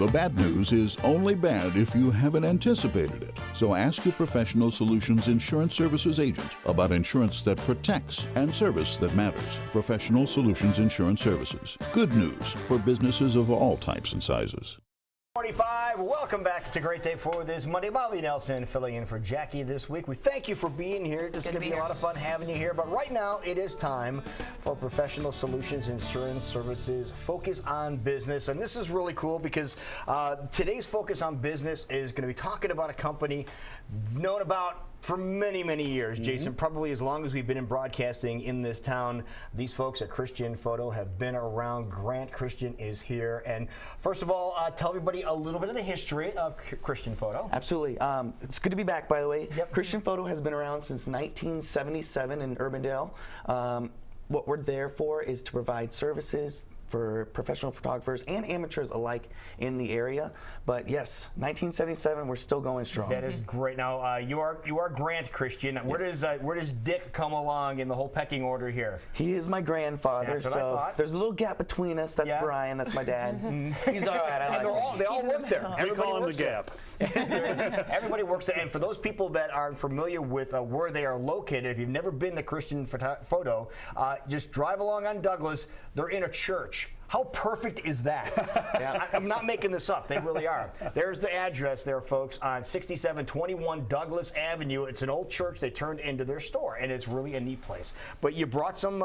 The bad news is only bad if you haven't anticipated it. So ask your Professional Solutions Insurance Services agent about insurance that protects and service that matters. Professional Solutions Insurance Services. Good news for businesses of all types and sizes. 45. Welcome back to Great Day Forward this Monday. Molly Nelson filling in for Jackie this week. We thank you for being here. It's going to be a lot of fun having you here. But right now, it is time for Professional Solutions Insurance Services Focus on Business. And this is really cool because today's Focus on Business is going to be talking about a company known about for many, many years, Jason, probably as long as we've been in broadcasting in this town. These folks at Christian Photo have been around. Grant Christian is here. And first of all, tell everybody a little bit of the history of Christian Photo. Absolutely. It's good to be back, by the way. Yep. Christian Photo has been around since 1977 in Urbandale. What we're there for is to provide services for professional photographers and amateurs alike in the area. But yes, 1977, we're still going strong. That is great. Now you are Grant Christian. Yes. Where does Dick come along in the whole pecking order here? He is my grandfather. That's what I thought. There's a little gap between us. That's Brian. That's my dad. He's all right. They all work there. We call him the Gap. Everybody works there. And for those people that aren't familiar with where they are located, if you've never been to Christian Photo, just drive along on Douglas. They're in a church. How perfect is that? Yeah. I'm not making this up. They really are. There's the address there, folks, on 6721 Douglas Avenue. It's an old church they turned into their store, and it's really a neat place. But you brought some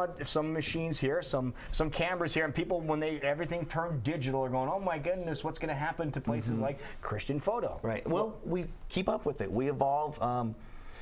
machines here, some cameras here, and people, when everything turned digital, are going, oh my goodness, what's going to happen to places like Christian Photo? Right. Well, we keep up with it. We evolve.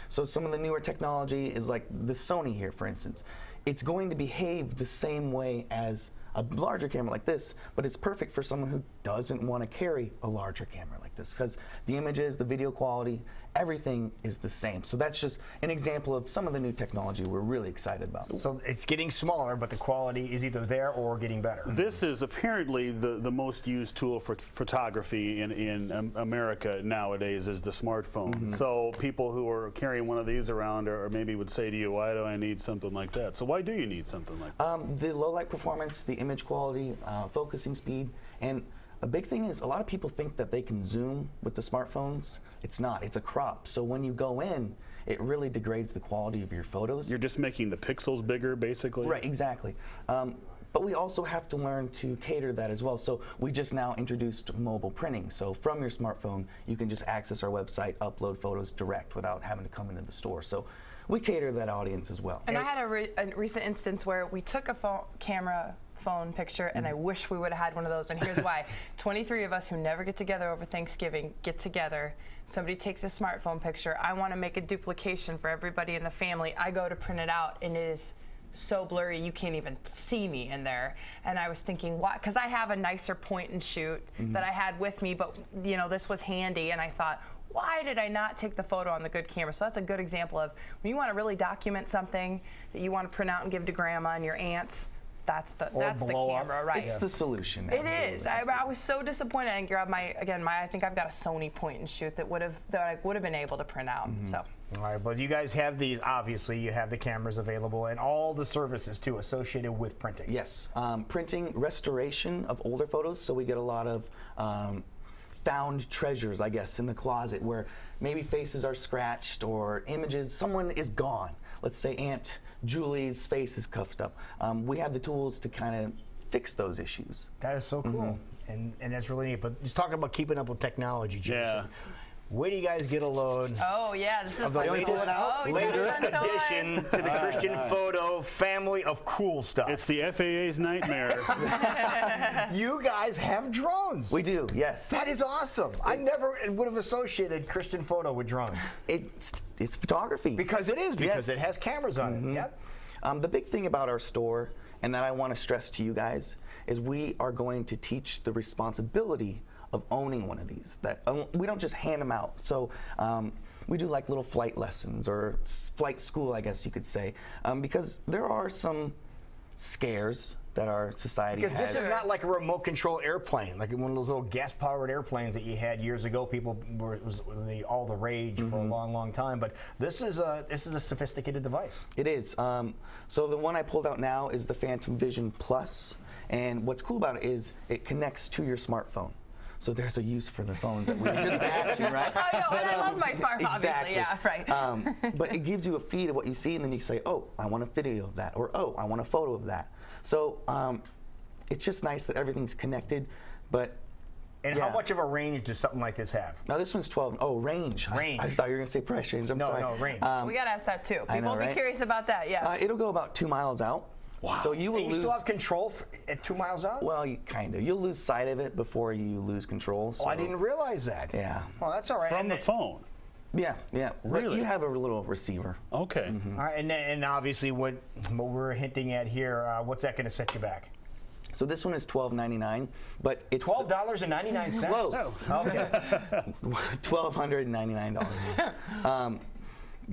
So some of the newer technology is like the Sony here, for instance. It's going to behave the same way as a larger camera like this, but it's perfect for someone who doesn't want to carry a larger camera like this because the images, the video quality, everything is the same. So that's just an example of some of the new technology we're really excited about. So it's getting smaller, but the quality is either there or getting better. This is apparently the most used tool for photography in America nowadays is the smartphone. So people who are carrying one of these around or maybe would say to you, why do I need something like that? So why do you need something like that? The low light performance, the image quality, focusing speed, and a big thing is a lot of people think that they can zoom with the smartphones. It's not. It's a crop. So when you go in, it really degrades the quality of your photos. You're just making the pixels bigger, basically? Right, exactly. But we also have to learn to cater that as well. So we just now introduced mobile printing. So from your smartphone, you can just access our website, upload photos direct without having to come into the store. So we cater to that audience as well. And I had a recent instance where we took a phone picture, and I wish we would have had one of those, and here's why. 23 of us who never get together over Thanksgiving get together. Somebody takes a smartphone picture. I want to make a duplication for everybody in the family. I go to print it out, and it is so blurry you can't even see me in there. And I was thinking, why? Because I have a nicer point and shoot that I had with me, but you know, this was handy, and I thought, why did I not take the photo on the good camera? So that's a good example of when you want to really document something that you want to print out and give to grandma and your aunts. That's the camera, right? It's the solution. It is. I was so disappointed. I didn't grab I think I've got a Sony point and shoot that I would have been able to print out. So. All right, but you guys have these. Obviously, you have the cameras available and all the services too associated with printing. Yes, printing, restoration of older photos. So we get a lot of found treasures, I guess, in the closet where maybe faces are scratched or images. Someone is gone. Let's say Aunt Julie's face is cuffed up. We have the tools to kind of fix those issues. That is so cool, and that's really neat. But just talking about keeping up with technology, Jason. Yeah. Where do you guys get a load? Oh yeah, this is of the latest addition to the Christian Photo family of cool stuff. It's the FAA's nightmare. You guys have drones. We do, yes. That is awesome. I never would have associated Christian Photo with drones. It's photography. Because it is, because it has cameras on it. Yep. The big thing about our store, and that I want to stress to you guys, is we are going to teach the responsibility of owning one of these. That we don't just hand them out. So we do like little flight lessons or flight school, I guess you could say, because there are some scares that our society has. Because this is not like a remote control airplane, like one of those little gas-powered airplanes that you had years ago. People it was all the rage for a long, long time. But this is a sophisticated device. It is. So the one I pulled out now is the Phantom Vision Plus, and what's cool about it is it connects to your smartphone. So there's a use for the phones that we're just bashing, right? Oh, no, and I love my smartphone, Exactly. obviously. Yeah, right. But it gives you a feed of what you see, and then you say, oh, I want a video of that, or oh, I want a photo of that. So it's just nice that everything's connected, but And yeah. how much of a range does something like this have? Now this one's 12. Oh, range. Range. I thought you were gonna say price range. I'm No, sorry. no, range. We got to ask that too. I People know, will be right? curious about that, yeah. It'll go about 2 miles out. Wow. So you will And you lose. still have control at 2 miles out? Well, you kind of. You'll lose sight of it before you lose control. So. Oh, I didn't realize that. Yeah. Well, that's all right. From And the then- phone. Yeah, yeah. But Really? you have a little receiver. Okay. All right, and obviously what we're hinting at here, what's that going to set you back? So this one is $12.99, but it's $12.99. Close. Oh, okay. $1,299.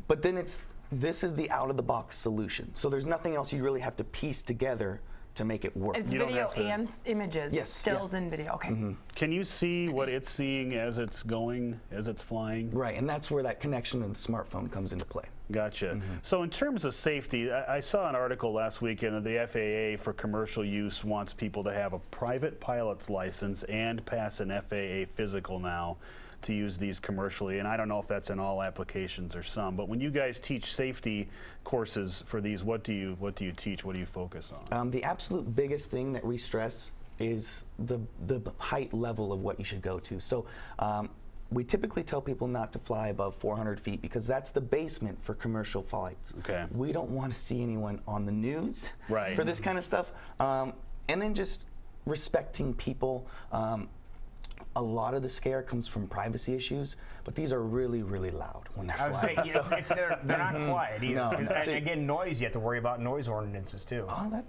But then this is the out-of-the-box solution. So there's nothing else you really have to piece together to make it work. It's You don't video have to- and images. Yes, Stills and video. Okay. Can you see what it's seeing as it's going, as it's flying? Right, and that's where that connection to the smartphone comes into play. Gotcha. So in terms of safety, I saw an article last weekend that the FAA for commercial use wants people to have a private pilot's license and pass an FAA physical now to use these commercially. And I don't know if that's in all applications or some, but when you guys teach safety courses for these, what do you teach? What do you focus on? The absolute biggest thing that we stress is the height level of what you should go to. So we typically tell people not to fly above 400 feet because that's the basement for commercial flights. Okay. We don't want to see anyone on the news Right. for this kind of stuff. And then just respecting people. A lot of the scare comes from privacy issues, but these are really, really loud when they're I was flying. saying, they're not quiet either. No. And again, noise, you have to worry about noise ordinances too. Oh,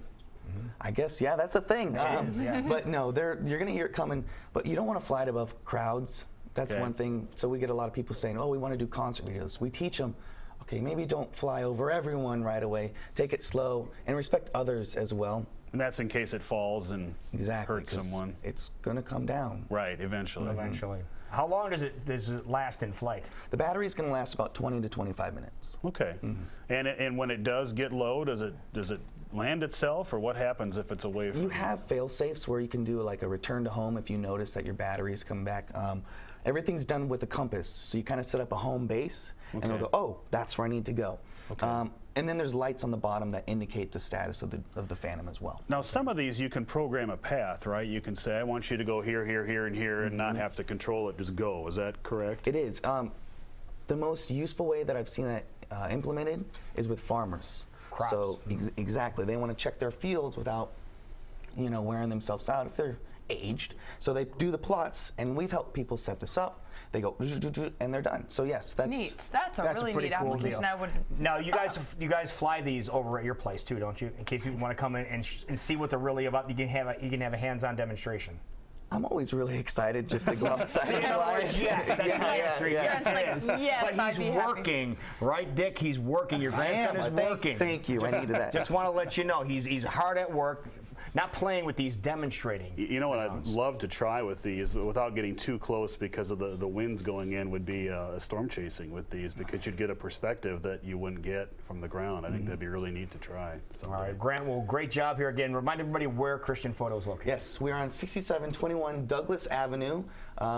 I guess, yeah, that's a thing. is, yeah. But no, you're going to hear it coming, but you don't want to fly it above crowds. That's Okay. one thing. So we get a lot of people saying, oh, we want to do concert videos. We teach them, okay, maybe don't fly over everyone right away. Take it slow and respect others as well. And that's in case it falls and Exactly. hurts 'cause someone. It's going to come down. Right, eventually. Eventually. How long does it last in flight? The battery's going to last about 20 to 25 minutes. Okay. And when it does get low, does it land itself, or what happens if it's away from You have fail safes where you can do like a return to home if you notice that your batteries come back. Everything's done with a compass, so you kind of set up a home base, and it'll Okay. go, oh, that's where I need to go. Okay. And then there's lights on the bottom that indicate the status of the Phantom as well. Now, some of these you can program a path, right? You can say, I want you to go here, here, here, and here, and not have to control it, just go. Is that correct? It is. The most useful way that I've seen it implemented is with farmers. Crops. So exactly, they want to check their fields without, wearing themselves out if they're aged. So they do the plots, and we've helped people set this up. They go, and they're done. So yes, that's Neat. That's a really pretty neat cool application. deal. I would. Now, you guys fly these over at your place too, don't you? In case people want to come in and see what they're really about, you can have a hands-on demonstration. I'm always really excited just to go outside In and other fly. words, yes, that's the answer. Yes, Yes, it is. yes, But I'd he's be happy. working, right, Dick? He's working. Your grandson is working. Thank you. I needed that. Just want to let you know he's hard at work, not playing with these, demonstrating. You know what I'd love to try with these, without getting too close because of the winds going in, would be storm chasing with these, because you'd get a perspective that you wouldn't get from the ground. I think that'd be really neat to try. All right, Grant, well, great job here again. Remind everybody where Christian Photo is located. Yes, we are on 6721 Douglas Avenue.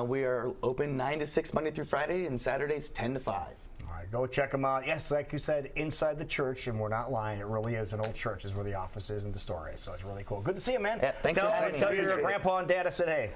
We are open 9 to 6 Monday through Friday, and Saturdays 10 to 5. All right, go check them out. Yes, like you said, inside the church, and we're not lying. It really is an old church, is where the office is and the store is. So it's really cool. Good to see you, man. Yeah, thanks for having me. Tell your Appreciate it. grandpa and dad I said hey.